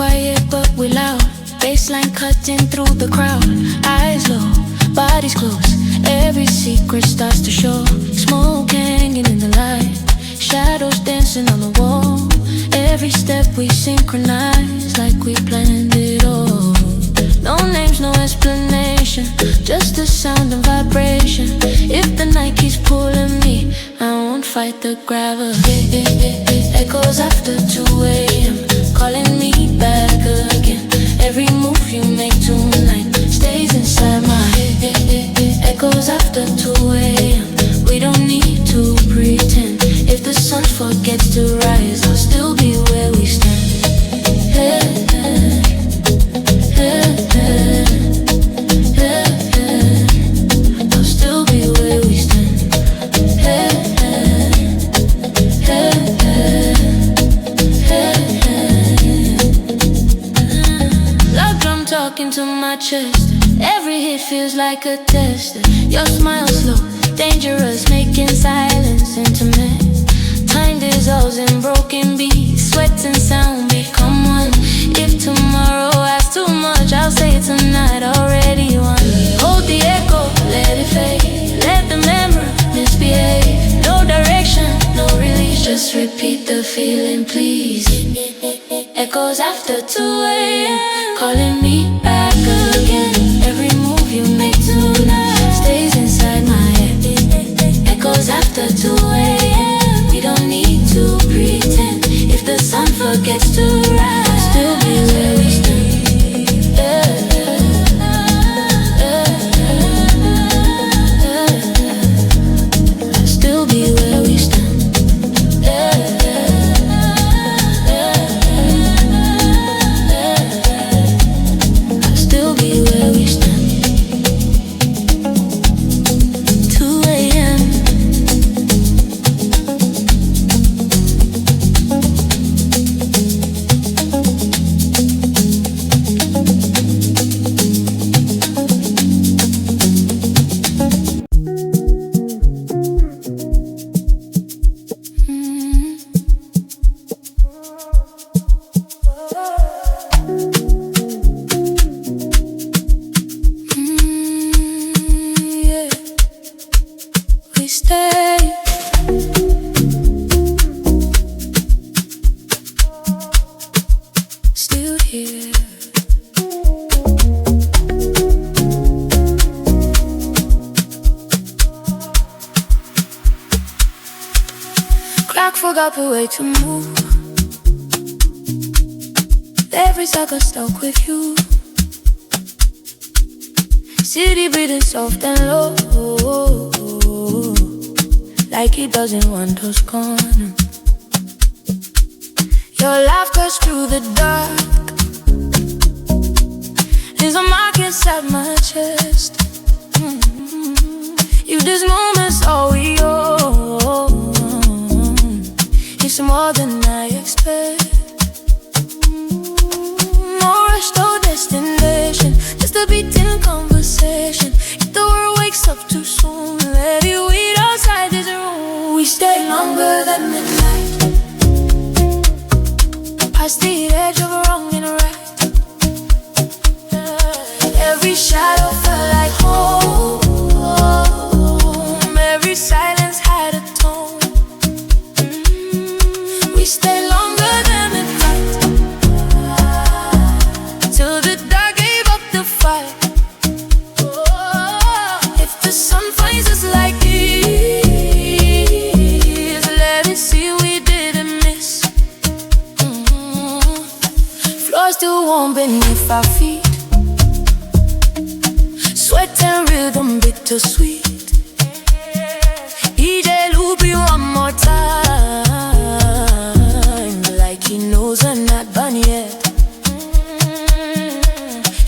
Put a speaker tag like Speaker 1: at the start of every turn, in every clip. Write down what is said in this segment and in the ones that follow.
Speaker 1: quiet but we loud. Bassline cutting through the crowd. Eyes low, bodies close. Every secret starts to show. Smoke hanging in the light. Shadows dancing on the wall. Every step we synchronize like we planned it all. No names, no explanation, just the sound and vibration. If the night keeps pulling me, I won't fight the gravity. It echoes after 2 a.m. calling me back again. Every move you make tonight stays inside my head. It echoes after 2 a.m. We don't need to pretend. If the sun forgets to rise, I'll still be where we stand. I'll still be where we stand. Love drum talking to my chest. Every hit feels like a test. Your smile slow, dangerous, making silence intimate. Time dissolves in broken beats. Sweat and sound become one. If tomorrow has too much, I'll say tonight already won. Hold the echo, let it fade. Let the memory misbehave. No direction, no release. Just repeat the feeling, please. Echoes after 2 a.m. calling me back again. Every move you make tonight stays inside my head. Echoes after 2 a.m. We don't need to pretend. If the sun forgets to rise, I'll still be where we stand. I'll still be where we stand. I'll still be where we stand. 2 a.m. Yeah, we stay. Still here. Clock forgot the way to move. Every second stuck with you. City breathing soft and low, like he doesn't want us gone. Your laugh cuts through the dark. There's a mark inside my chest. If this moment's all we own, it's more than I expect. No rush, no destination, just a beating conversation. If the world wakes up too soon, let it wait outside this room. We stay longer than midnight, past the edge of a wrong and a right. Every shadow felt like home. Every silence had a tone. We stay longer than midnight, till the dark gave up the fight. If the sun finds us like this, let it see we didn't miss. Floor still warm beneath our feet. Sweat and rhythm bittersweet. DJ loop you one more time, like he knows I'm not done yet.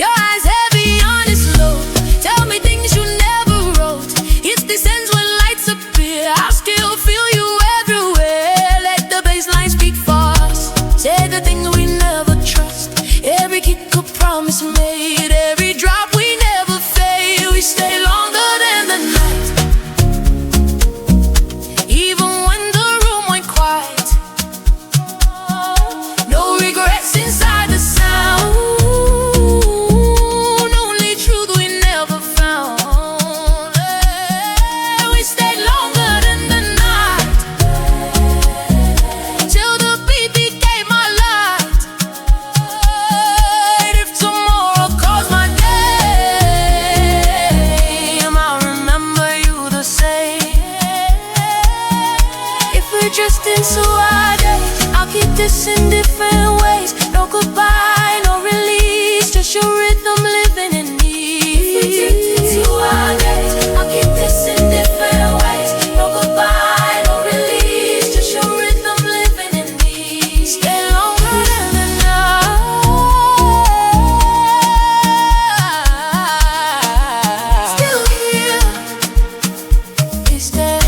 Speaker 1: Your eyes heavy on this load. Tell me things you never wrote. It's this ends when lights appear. I still feel you everywhere. Let the bassline speak for us. Say the things we never trust. Every kick a promise made. Every drop we never fade. We stay longer than the night. drifting to our days. I'll keep this in different ways. No goodbye, no release, just your rhythm living in me. If we drifting to our days, I'll keep this in different ways. No goodbye, no release, just your rhythm living in me. Stay longer than the night. Still here, we stay.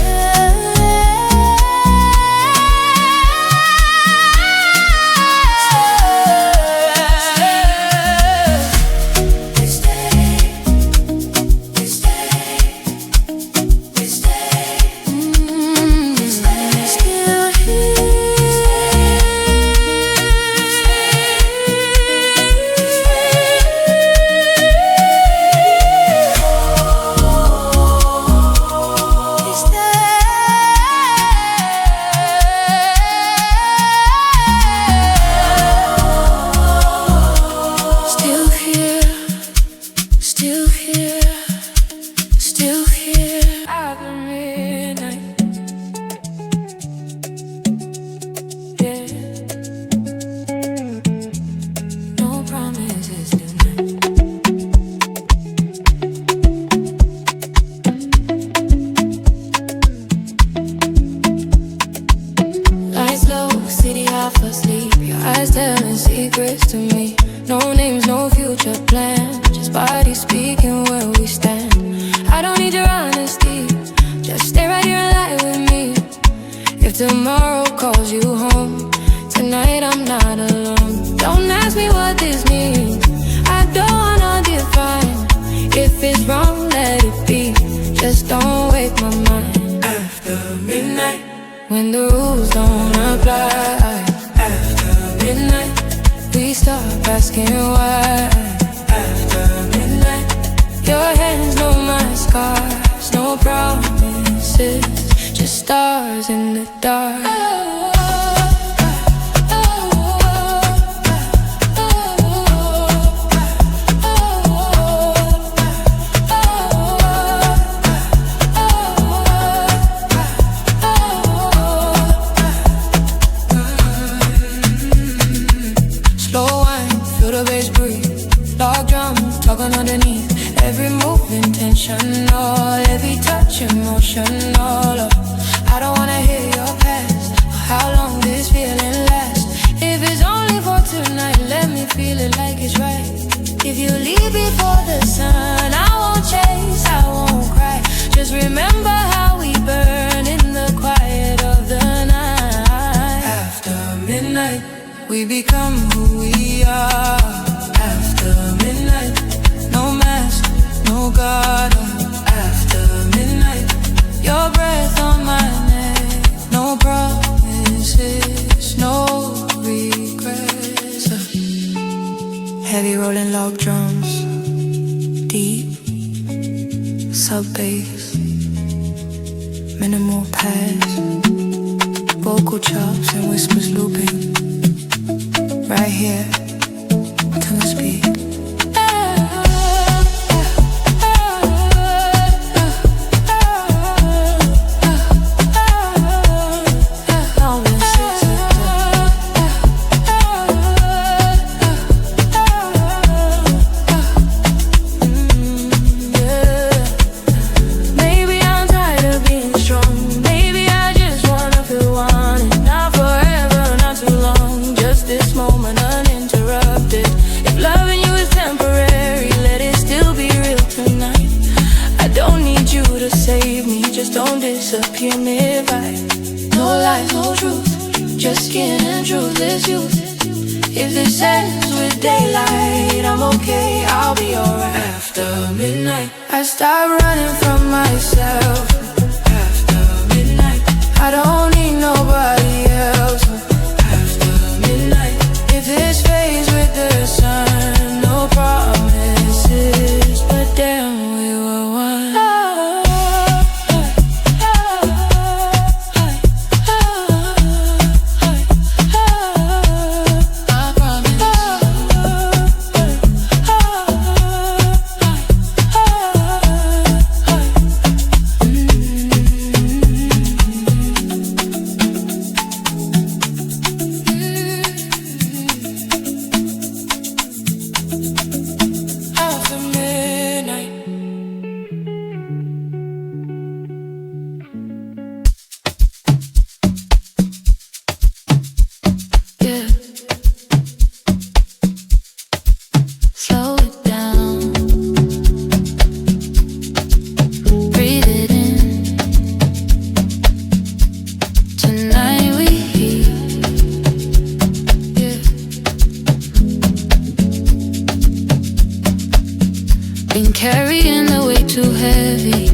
Speaker 1: too heavy,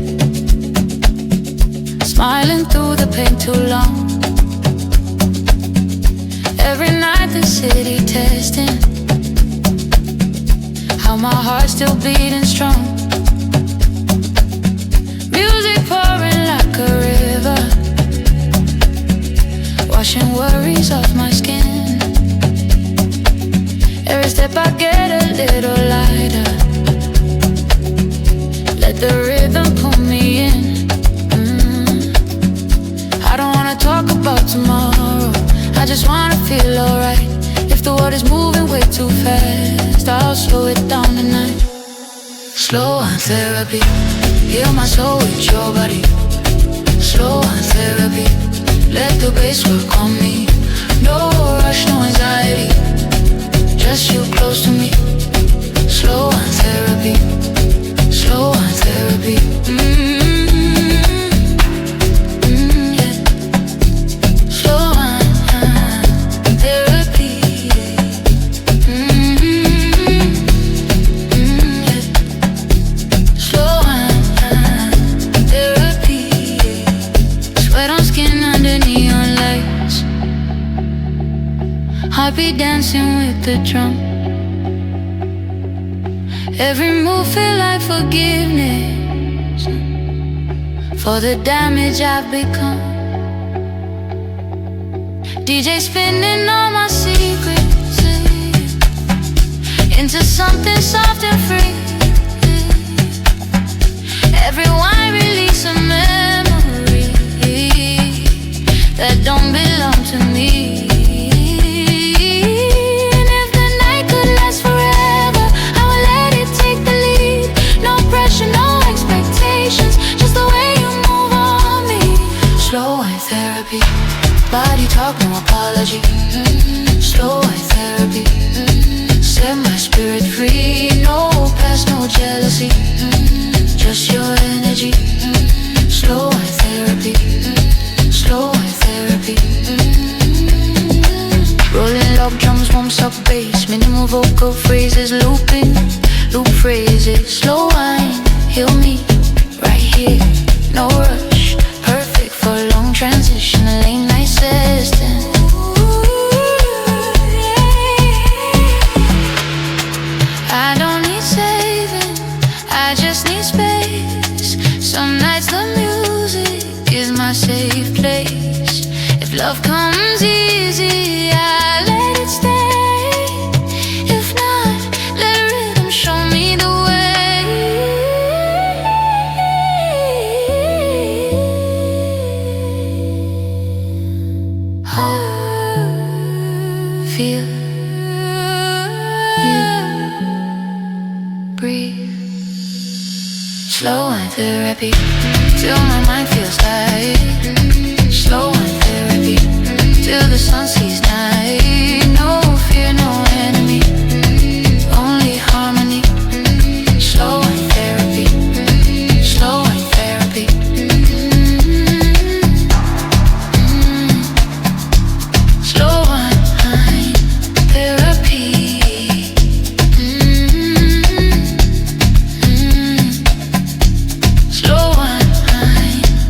Speaker 1: smiling through the pain too long. Every night the city testing how my heart's still beating strong. Music pouring like a river, washing worries off my skin. Every step I get a little lighter, let the rhythm pull me in. I don't wanna talk about tomorrow, I just wanna feel alright. If the world is moving way too fast, I'll slow it down tonight. Slow on therapy, heal my soul with your body. Slow on therapy, let the bass work on me. No rush, no anxiety, just you close to me. Slow on therapy, slow on therapy. Yeah. Slow on therapy. Yeah. Slow on therapy. Sweat on skin under neon lights, I'll be dancing with the drum. Every move feel like forgiveness for the damage I've become. DJ spinning all my secrets into something soft and free. Everyone release a memory that don't belong to me. Body talk, no apology. Slow eye therapy, set my spirit free. No past, no jealousy, just your energy. Slow eye therapy, slow eye therapy. Rolling log drums, warms up bass, minimal vocal phrases, looping, loop phrases. Slow wine, heal me, right here, no rush. Perfect for long transition, a late night assistant. I don't need saving, I just need space. Some nights the music is my safe place. If love comes easy, I let it stay. If not, let rhythm show me the way. Feel you breathe. Slow and therapy till my mind feels light. Slow and therapy till the sun sees night. No fear, no enemy, only harmony. Slow and therapy, slow and therapy. Slow and therapy. Slow and therapy.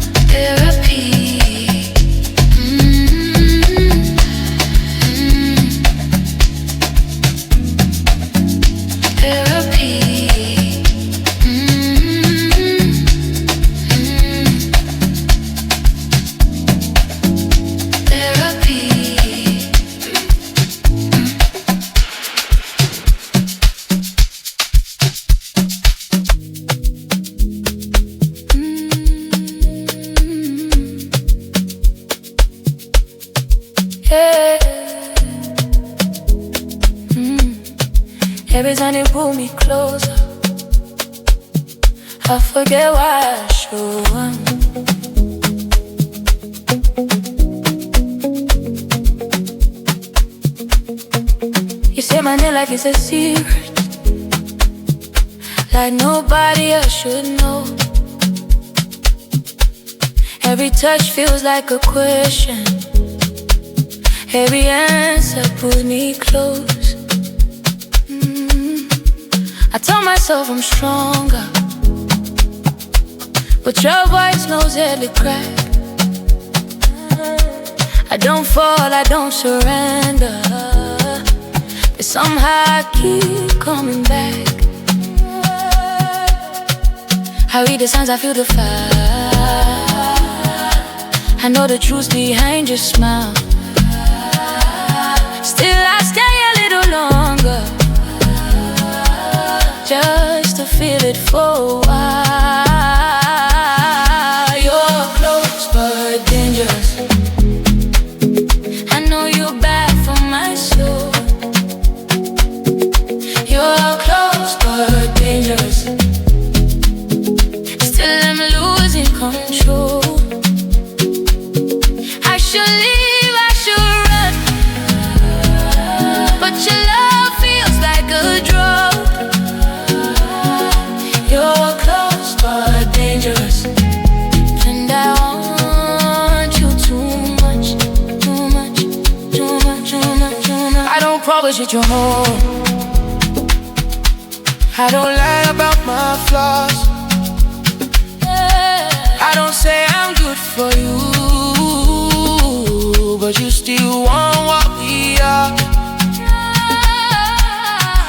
Speaker 1: Every time you pull me closer, I forget why I show up. You say my name like it's a secret, like nobody else should know. Every touch feels like a question, every answer pulls me close. I tell myself I'm stronger, but your voice knows every crack. I don't fall, I don't surrender, but somehow I keep coming back. I read the signs, I feel the fire. I know the truth behind your smile. Still I stay a little longer, just to feel it for a while. You're close but dangerous. I know you're bad for my soul. You're close but dangerous. Still I'm losing control. I should leave, I should run, but your love feels like a drug. You're close but dangerous, and I want you too much, too much, too much, too much, too much. I don't promise you your home. I don't lie about my flaws. I don't say I'm good for you, but you still want what we are.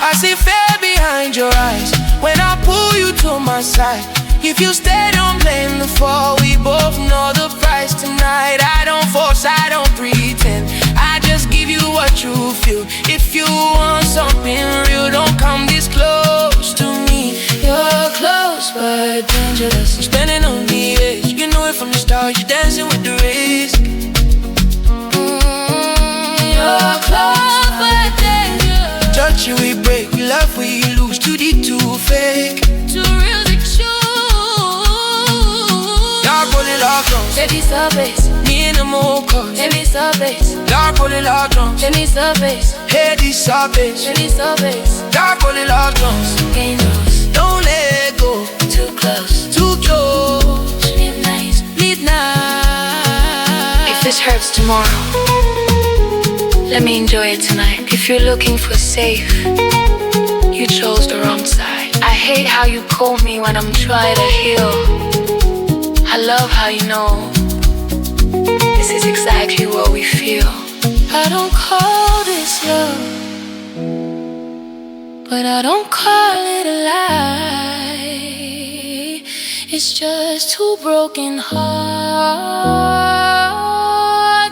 Speaker 1: I see fear behind your eyes when I pull you to my side. If you stay, don't blame the fall. We both know the price tonight. I don't force, I don't pretend. I just give you what you feel. If you want something real, don't come this close to me. You're close but dangerous. I'm standing on the edge. You know it from the start. You're dancing with the risk. You're close but dangerous. Touch you, we break. We love, we lose. Too deep, too fake. Too real to choose. Dark rolling lock drums. Heavy surface. Me and the more cars. Heavy surface. Dark rolling lock drums. Heavy surface. Heavy surface. Heavy surface. Dark rolling lock drums. Dangerous. Don't let go. Too close. Too close. Midnight. Midnight. If this hurts tomorrow, let me enjoy it tonight. If you're looking for safe, you chose the wrong side. I hate how you call me when I'm trying to heal. I love how you know this is exactly what we feel. I don't call this love, but I don't call it a lie. It's just two broken hearts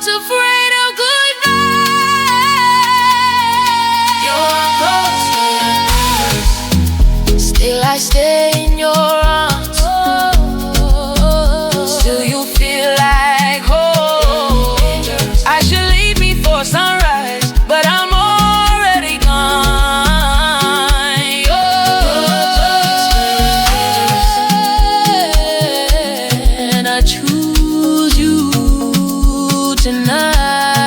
Speaker 1: afraid of goodbye. You're close, still I stay in your arms. Still you feel like home. I should leave before sunrise, but I'm already gone. And I choose you tonight.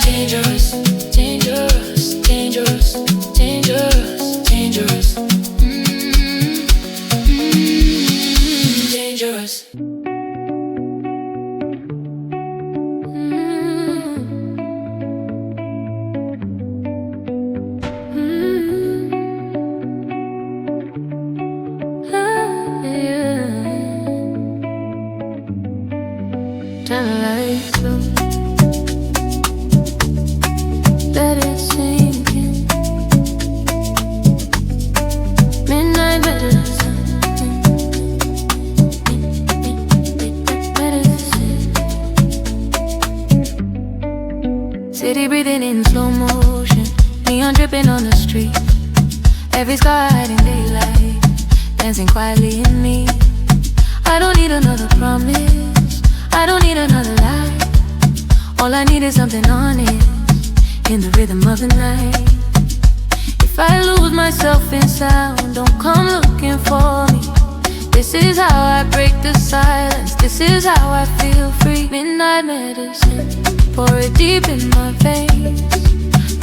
Speaker 1: Dangerous, dangerous, dangerous, dangerous, dangerous. Dangerous. Turn the lights up, let it sink in. Midnight medicine, medicine. City breathing in slow motion, neon dripping on the street. Every sky hiding daylight, dancing quietly in me. I don't need another promise, I don't need another lie. All I need is something honest in the rhythm of the night. If I lose myself in sound, don't come looking for me. This is how I break the silence, this is how I feel free. Midnight medicine, pour it deep in my veins.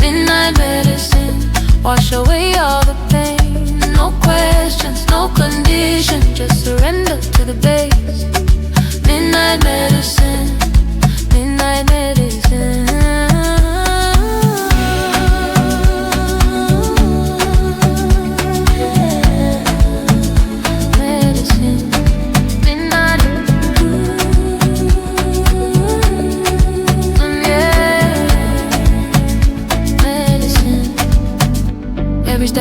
Speaker 1: Midnight medicine, wash away all the pain. No questions, no conditions, just surrender to the bass. Midnight medicine, midnight medicine. Medicine.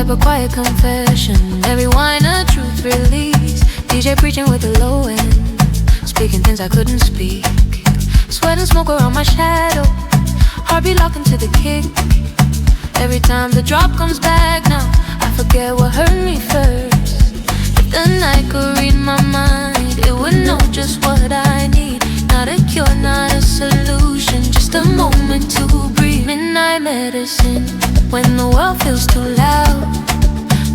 Speaker 1: step, a quiet confession. Every whine a truth release. DJ preaching with the low end, speaking things I couldn't speak. Sweat and smoke around my shadow, heart be locked into the kick. Every time the drop comes back now, I forget what hurt me first. If the night could read my mind, it would know just what I need. Not a cure, not a solution, just a moment to breathe. Midnight medicine, when the world feels too loud.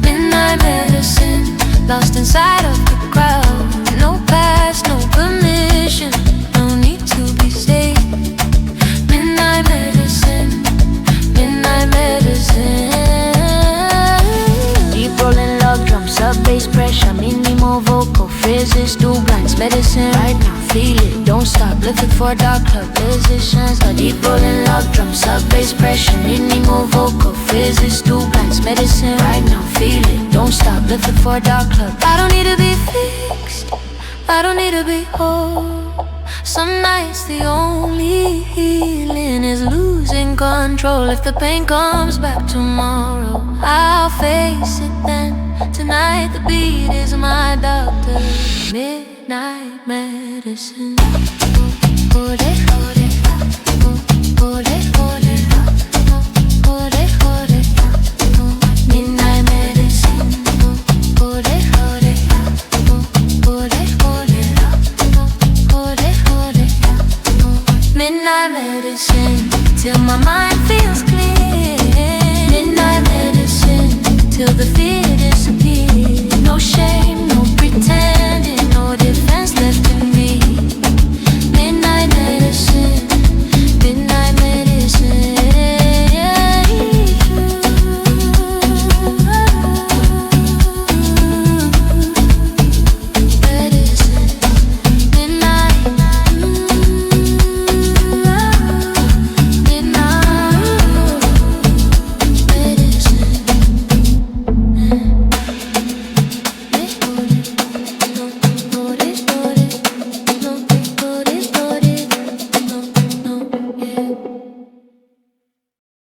Speaker 1: Midnight medicine, lost inside of the crowd. No past, no permission, no need to be safe. Midnight medicine, midnight medicine. Deep rolling love drums, up bass pressure, minimal vocal phrases, do blinds, medicine. Right now, feel it, don't stop, looking for dark club musicians. A deep rolling love drums, up bass pressure, minimal vocal phrases, do blinds, medicine. Right now, feel it, don't stop, looking for dark club. I don't need to be fixed, I don't need to be whole. Some nights the only healing is losing control. If the pain comes back tomorrow, I'll face it then. Tonight the beat is my doctor. Midnight medicine. Hold it, hold it, hold it, hold it, hold it, hold it. Midnight medicine. Hold it, hold it, hold it, hold it, hold it, hold it. Midnight medicine, till my mind feels clear. Midnight medicine, till the fear disappears. No shame, no pretend.